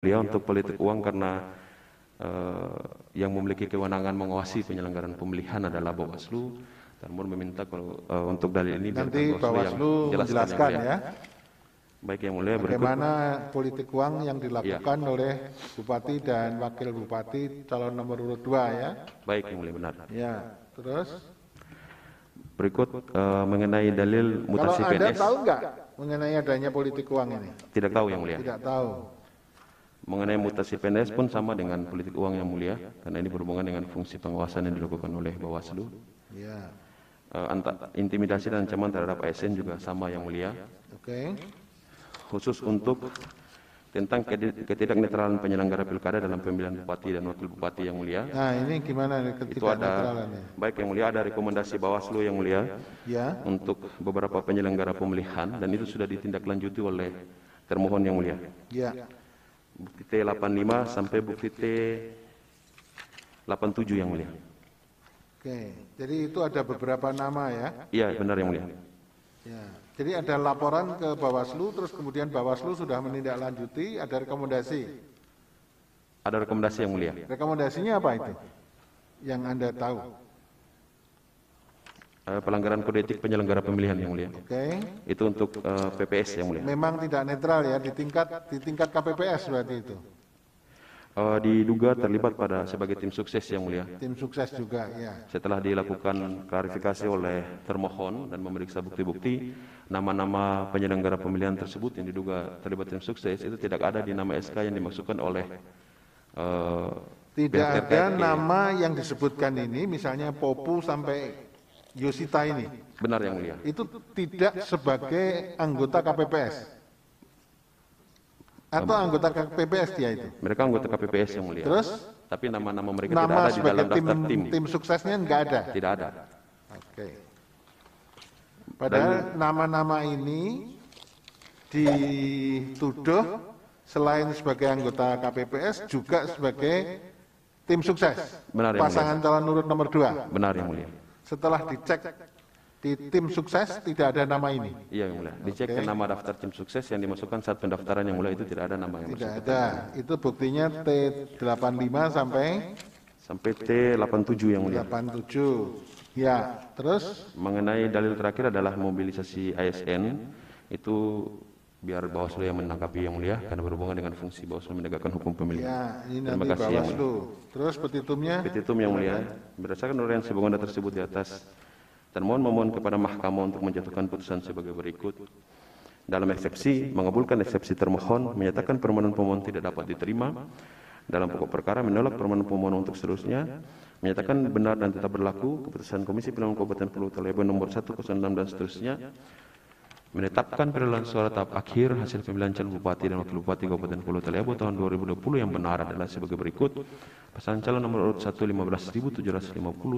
mulia untuk politik uang karena yang memiliki kewenangan mengawasi penyelenggaraan pemilihan adalah Bawaslu. Dan mohon meminta kalau untuk dalil ini nanti Bawaslu menjelaskan ya. Baik yang mulia, berikut. Bagaimana politik uang yang dilakukan oleh Bupati dan Wakil Bupati calon nomor urut 2 ya. Baik yang mulia, benar. Ya, terus berikut mengenai dalil mutasi kalau Anda PNS. tahu nggak mengenai adanya politik uang ini? Tidak tahu yang mulia. Tidak tahu. Mengenai mutasi PNS pun sama dengan politik uang yang mulia, karena ini berhubungan dengan fungsi pengawasan yang dilakukan oleh Bawaslu. Ya. Intimidasi dan ancaman terhadap ASN juga sama yang mulia. Oke. Khusus untuk tentang ketidaknetralan penyelenggara pilkada dalam pemilihan bupati dan wakil bupati yang mulia. Nah, ini gimana Itu ada, baik yang mulia, ada rekomendasi Bawaslu yang mulia ya, untuk beberapa penyelenggara pemilihan, dan itu sudah ditindaklanjuti oleh termohon yang mulia. Ya. Bukti T85 sampai bukti T87 yang mulia. Oke, jadi itu ada beberapa nama ya? Iya, benar yang mulia. Ya. Jadi ada laporan ke Bawaslu, terus kemudian Bawaslu sudah menindaklanjuti, ada rekomendasi. Ada rekomendasi yang mulia. Rekomendasinya apa itu? Yang Anda tahu? Pelanggaran kode etik penyelenggara pemilihan yang mulia. Oke. Itu untuk PPS yang mulia. Memang tidak netral ya, di tingkat KPPS berarti itu. Diduga terlibat pada sebagai tim sukses yang mulia. Tim sukses juga ya. Setelah dilakukan klarifikasi oleh termohon dan memeriksa bukti-bukti, nama-nama penyelenggara pemilihan tersebut yang diduga terlibat tim sukses itu tidak ada di nama SK yang dimasukkan oleh tidak ada nama yang disebutkan ini, misalnya Popu sampai Yosita ini. Benar yang mulia. Itu tidak sebagai anggota KPPS. Atau anggota KPPS dia itu? Mereka anggota KPPS yang mulia. Terus? Tapi nama-nama mereka tidak ada di dalam daftar tim. Tim suksesnya enggak ada? Tidak ada. Oke. Padahal nama-nama ini dituduh selain sebagai anggota KPPS juga sebagai tim sukses. Benar yang pasangan mulia. calon urut nomor 2. Benar yang mulia. Setelah dicek di tim sukses tidak ada nama ini. Iya yang mulia. Dicek ke nama daftar tim sukses yang dimasukkan saat pendaftaran yang mulia itu tidak ada nama yang Tidak bersangkutan. ada. Itu buktinya T85 sampai T87 yang mulia. 87. Ya, terus Mengenai dalil terakhir adalah mobilisasi ASN, itu biar Bawaslu yang menanggapi yang mulia karena berhubungan dengan fungsi Bawaslu menegakkan hukum pemilihan. ya, ini Terima nanti kasih yang mulia. Bawaslu. Terus petitumnya? Petitum yang mulia, berdasarkan uraian sebagaimana tersebut di atas, termohon memohon kepada mahkamah untuk menjatuhkan putusan sebagai berikut. Dalam eksepsi, mengabulkan eksepsi termohon, menyatakan permohonan pemohon tidak dapat diterima. Dalam pokok perkara, menolak permohonan pemohon untuk seterusnya, menyatakan benar dan tetap berlaku keputusan Komisi Pemilihan Kabupaten Pulau Talebo nomor 106 dan seterusnya, menetapkan perolehan suara tahap akhir hasil pemilihan calon bupati dan wakil bupati Kabupaten Pulau Talebo tahun 2020 yang benar adalah sebagai berikut. Pasangan calon nomor urut 1 15.750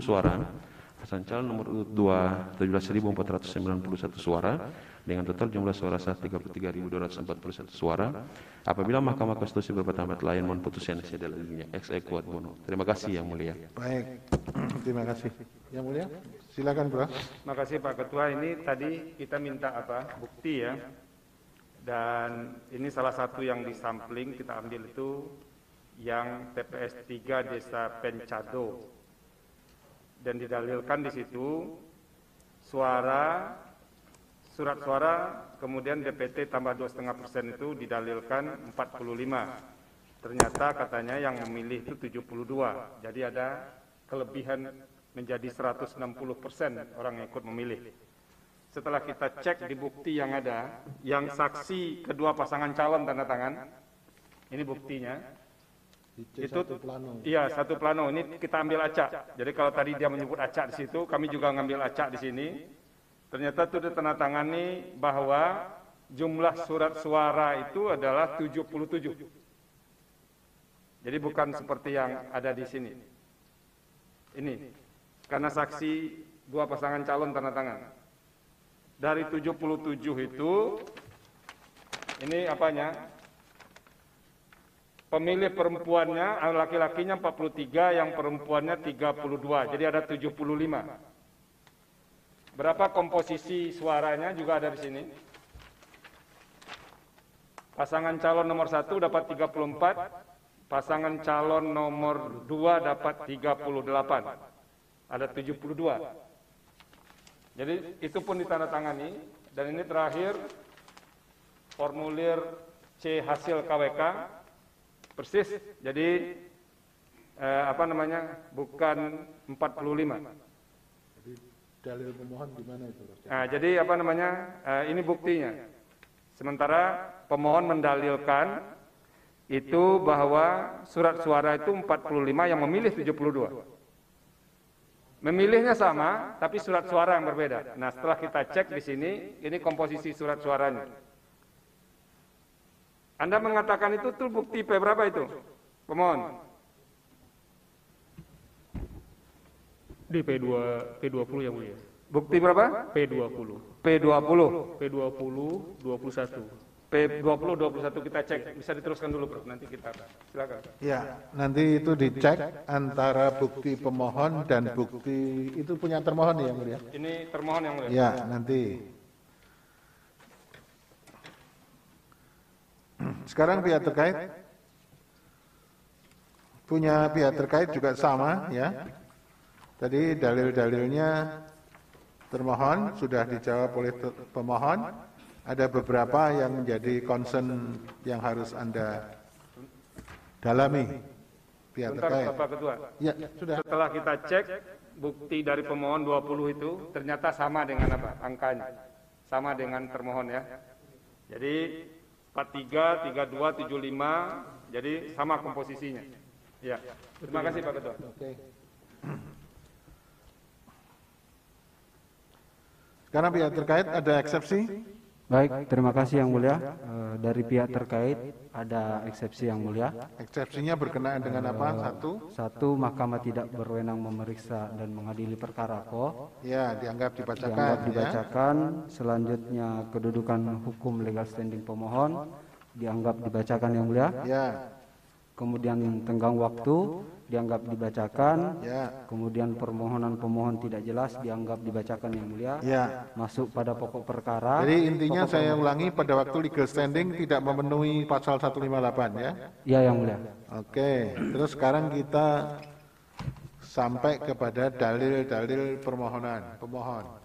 suara, pasangan calon nomor urut 2 17.491 suara, dengan total jumlah suara sah 33.241 suara. Apabila Mahkamah Konstitusi berpendapat lain, mohon putusan yang dalilnya ex aequo ad bono. Terima kasih yang mulia. Baik, terima kasih. Yang mulia, silakan bro. Terima kasih Pak Ketua. Ini tadi kita minta bukti ya. Dan ini salah satu yang disampling kita ambil itu yang TPS 3 Desa Pencado. Dan didalilkan di situ surat suara kemudian DPT tambah 2,5% itu didalilkan 45. Ternyata katanya yang memilih itu 72. Jadi ada kelebihan menjadi 160% orang yang ikut memilih. Setelah kita cek di bukti yang ada, yang saksi kedua pasangan calon tanda tangan, ini buktinya. Itu iya satu plano, ini kita ambil acak. Jadi kalau tadi dia menyebut acak di situ, kami juga ngambil acak di sini. Ternyata itu ditandatangani bahwa jumlah surat suara itu adalah 77. Jadi bukan seperti yang ada di sini. Ini karena saksi dua pasangan calon tanda tangan. Dari 77 itu ini apanya? Pemilih perempuannya, laki-lakinya 43, yang perempuannya 32. Jadi ada 75. Berapa komposisi suaranya juga ada di sini. Pasangan calon nomor 1 dapat 34, pasangan calon nomor 2 dapat 38. Ada 72. Jadi itu pun ditandatangani, dan ini terakhir formulir C hasil KWK persis. Jadi bukan 45. Jadi dalil pemohon gimana itu? Nah, jadi ini buktinya. Sementara pemohon mendalilkan itu bahwa surat suara itu 45 yang memilih 72. Memilihnya sama, tapi surat suara yang berbeda. Nah, setelah kita cek di sini, ini komposisi surat suaranya. Anda mengatakan itu tuh bukti P berapa itu? Pemohon. Di P20 yang mulia. Bukti berapa? P20. P20. P20, 21. P20, 21 kita cek. Bisa diteruskan dulu, Bro. Nanti kita silakan. Ya, nanti itu dicek antara bukti pemohon dan bukti itu punya termohon ya, Mulia? Ini termohon yang mulia. Ya, nanti. Sekarang pihak terkait punya pihak terkait juga sama ya. Tadi dalil-dalilnya termohon sudah dijawab oleh pemohon. Ada beberapa yang menjadi concern yang harus Anda dalami pihak terkait. Bapak Ketua. Ya, sudah. Setelah kita cek bukti dari pemohon 20 itu ternyata sama dengan apa? Angkanya. Sama dengan termohon ya. Jadi 43, 32, 75, jadi sama komposisinya. Ya. Terima kasih Pak Ketua. Oke. Sekarang pihak terkait ada eksepsi? Baik, terima kasih Yang Mulia. Dari pihak terkait ada eksepsi Yang Mulia. Eksepsinya berkenaan dengan apa? Satu, Mahkamah tidak berwenang memeriksa dan mengadili perkara pokok. Ya, dianggap dibacakan. Dianggap dibacakan. Selanjutnya kedudukan hukum legal standing pemohon dianggap dibacakan Yang Mulia. Ya. Kemudian tenggang waktu dianggap dibacakan. Ya. Kemudian permohonan pemohon tidak jelas dianggap dibacakan Yang Mulia. Ya. Masuk pada pokok perkara. Jadi intinya saya ulangi, pada waktu legal standing tidak memenuhi pasal 158 ya. Ya Yang Mulia. Oke, terus sekarang kita sampai kepada dalil-dalil permohonan pemohon.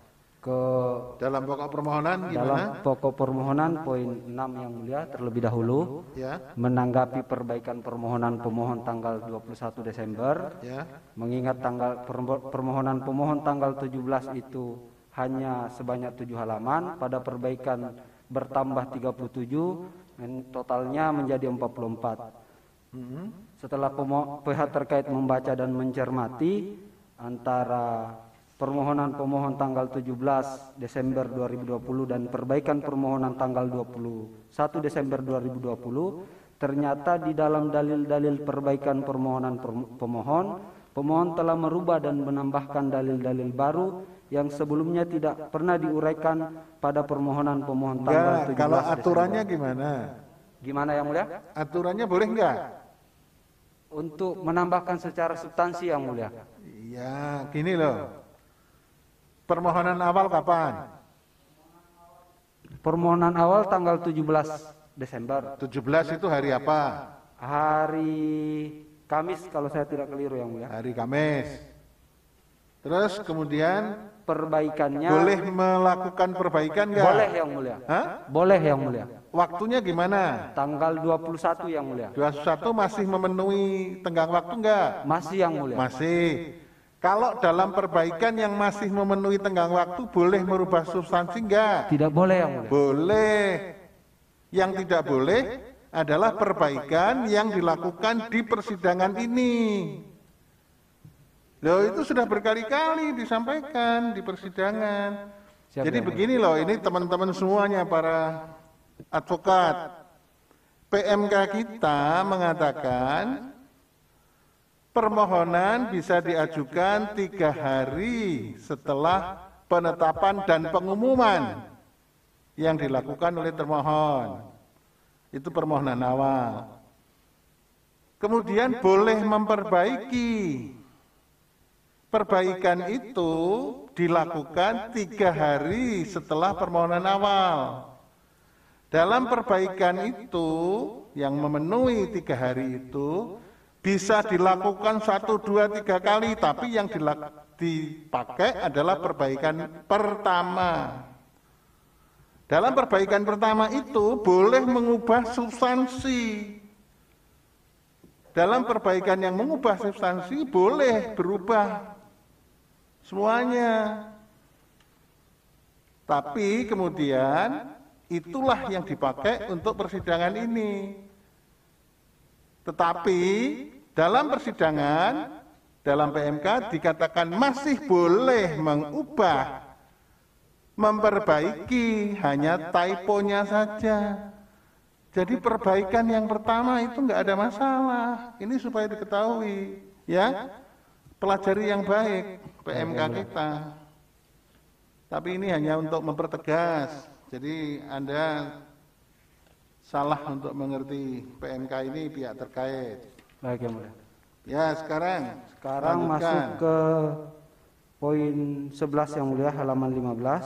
Dalam pokok permohonan gimana? Dalam pokok permohonan poin 6 Yang Mulia terlebih dahulu Ya. menanggapi perbaikan permohonan pemohon tanggal 21 Desember, Ya. mengingat tanggal permohonan pemohon tanggal 17 itu hanya sebanyak 7 halaman, pada perbaikan bertambah 37, dan totalnya menjadi 44. Setelah pihak terkait membaca dan mencermati antara permohonan pemohon tanggal 17 Desember 2020 dan perbaikan permohonan tanggal 21 Desember 2020, ternyata di dalam dalil-dalil perbaikan permohonan pemohon telah merubah dan menambahkan dalil-dalil baru yang sebelumnya tidak pernah diuraikan pada permohonan pemohon tanggal 17 Kalau aturannya Desember. gimana? Gimana Yang Mulia? Aturannya boleh enggak? Untuk menambahkan secara substansi Yang Mulia. Ya, gini loh. Permohonan awal kapan? Permohonan awal tanggal 17 Desember. 17 itu hari apa? Hari Kamis kalau saya tidak keliru Yang Mulia. Hari Kamis. Terus kemudian Perbaikannya boleh melakukan perbaikan enggak? boleh Yang Mulia. Hah? Boleh Yang Mulia. Waktunya gimana? Tanggal 21 Yang Mulia. 21 masih memenuhi tenggang waktu enggak? Masih Yang Mulia. Masih. Kalau dalam perbaikan yang masih memenuhi tenggang waktu boleh merubah substansi enggak? Tidak boleh Yang Mulia. Boleh. Yang tidak boleh adalah perbaikan yang dilakukan di persidangan ini. Loh, itu sudah berkali-kali disampaikan di persidangan. Siap, Jadi Yang begini loh, ini teman-teman semuanya para advokat. PMK kita mengatakan permohonan bisa diajukan 3 hari setelah penetapan dan pengumuman yang dilakukan oleh termohon. Itu permohonan awal. Kemudian boleh memperbaiki. Perbaikan itu dilakukan 3 hari setelah permohonan awal. Dalam perbaikan itu yang memenuhi 3 hari itu bisa dilakukan 1, 2, 3 kali, tapi yang dipakai adalah perbaikan pertama. Dalam perbaikan pertama itu boleh mengubah substansi. Dalam perbaikan yang mengubah substansi boleh berubah semuanya. Tapi kemudian itulah yang dipakai untuk persidangan ini. Tetapi dalam persidangan, dalam PMK dikatakan masih boleh mengubah, memperbaiki, hanya typonya saja. Jadi perbaikan yang pertama itu enggak ada masalah. Ini supaya diketahui, ya. Pelajari yang baik PMK kita. Tapi ini hanya untuk mempertegas. Jadi Anda salah untuk mengerti PMK ini pihak terkait. Baik, Yang Mulia. Ya, sekarang Sekarang masuk ke poin 11 Yang Mulia, halaman 15.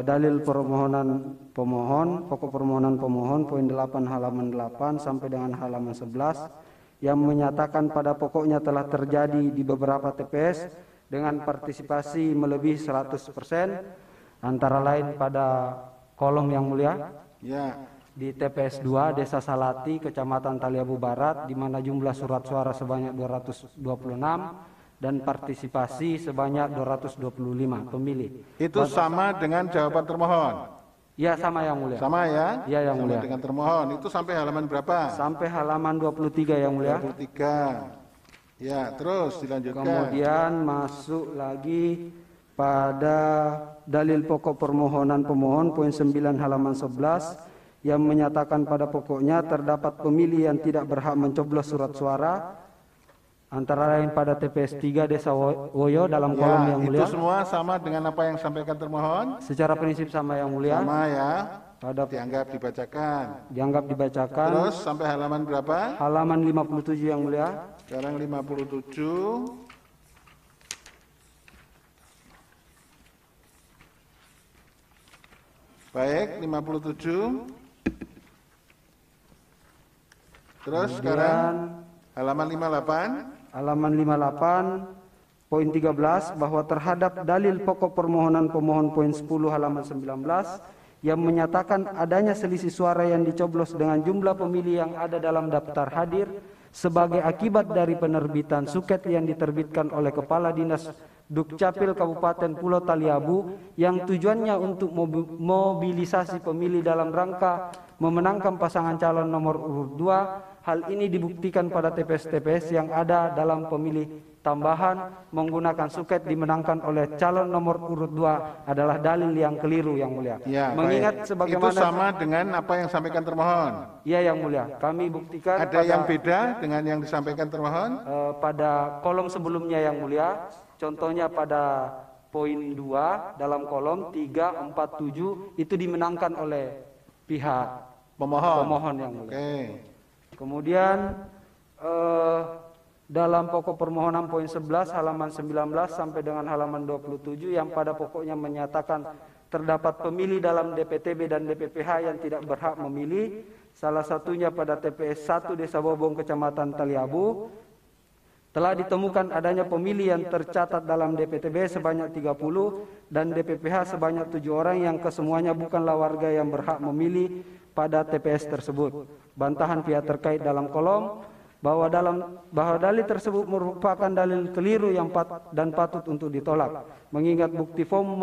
Dalil permohonan pemohon, pokok permohonan pemohon, poin 8 halaman 8 sampai dengan halaman 11, yang menyatakan pada pokoknya telah terjadi di beberapa TPS dengan partisipasi melebihi 100%, antara lain pada kolom Yang Mulia, ya, di TPS 2 Desa Salati, Kecamatan Taliabu Barat, di mana jumlah surat suara sebanyak 226 dan partisipasi sebanyak 225 pemilih. itu sama dengan jawaban termohon. Ya, sama Yang Mulia. Sama ya? Ya, Yang Sama Mulia. dengan termohon. Itu sampai halaman berapa? Sampai halaman 23 Yang Mulia. 23. Ya, terus dilanjutkan. Kemudian masuk lagi pada dalil pokok permohonan pemohon, poin 9 halaman 11, yang menyatakan pada pokoknya terdapat pemilih yang tidak berhak mencoblos surat suara, antara lain pada TPS 3 Desa Woyo dalam kolom Yang Mulia. Itu semua sama dengan apa yang disampaikan termohon? Secara prinsip sama Yang Mulia. Sama ya. Pada Dianggap dibacakan. dianggap dibacakan. Terus sampai halaman berapa? Halaman 57 Yang Mulia. Sekarang 57. Baik, 57. Terus sekarang halaman 58. Halaman 58 poin 13 bahwa terhadap dalil pokok permohonan pemohon poin 10 halaman 19 yang menyatakan adanya selisih suara yang dicoblos dengan jumlah pemilih yang ada dalam daftar hadir sebagai akibat dari penerbitan suket yang diterbitkan oleh Kepala Dinas Dukcapil Kabupaten Pulau Taliabu yang tujuannya untuk mobilisasi pemilih dalam rangka memenangkan pasangan calon nomor urut 2. Hal ini dibuktikan pada TPS-TPS yang ada dalam pemilih tambahan menggunakan suket dimenangkan oleh calon nomor urut 2 adalah dalil yang keliru Yang Mulia. Ya, mengingat baik. sebagaimana itu sama dengan apa yang disampaikan termohon. Ya Yang Mulia, kami buktikan Ada yang beda dengan yang disampaikan termohon? pada kolom sebelumnya Yang Mulia. Contohnya pada poin 2 dalam kolom 3, 4, 7 itu dimenangkan oleh pihak pemohon Yang Mulia. Oke. Kemudian dalam pokok permohonan poin 11 halaman 19 sampai dengan halaman 27 yang pada pokoknya menyatakan terdapat pemilih dalam DPTB dan DPPH yang tidak berhak memilih, salah satunya pada TPS 1 Desa Bobong Kecamatan Taliabu. Telah ditemukan adanya pemilih yang tercatat dalam DPTB sebanyak 30 dan DPPH sebanyak 7 orang yang kesemuanya bukanlah warga yang berhak memilih pada TPS tersebut. Bantahan pihak terkait dalam kolom bahwa dalil tersebut merupakan dalil keliru yang patut untuk ditolak, mengingat bukti form